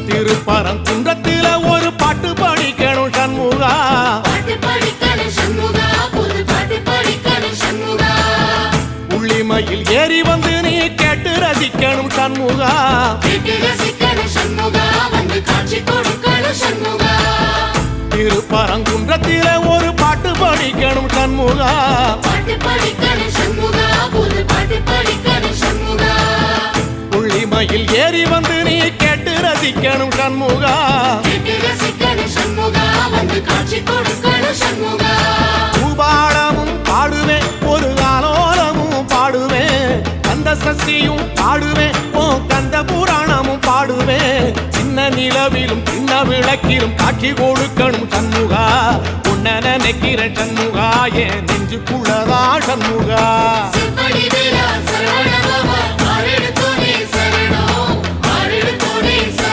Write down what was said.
திருப்பரங்குன்றத்தில ஒரு பாட்டு படிக்கணும் சண்முகா, உள்ளிமையில் ஏறி வந்து நீ கேட்டு ரசிக்கணும் சண்முகா, திருப்பரங்குன்றத்தில ஒரு பாட்டு படிக்கணும் சண்முகா, உள்ளிமையில் ஏறி வந்து நீ கேட்டு ரசிக்கணும் சண்முகா, பூபாளமும் பாடுவேன் ஒரு ஆலோலமும் பாடுவேன், கந்த சஷ்டியும் பாடுவேன் ஓ கந்த புராணமும் பாடுவேன், சின்ன நிலவிலும் சின்ன விளக்கிலும் காட்சி கொடுக்கணும் சண்முகா, உன்ன நினைக்கிற சண்முகா என் நெஞ்சுக்குள்ளதா சண்முகா.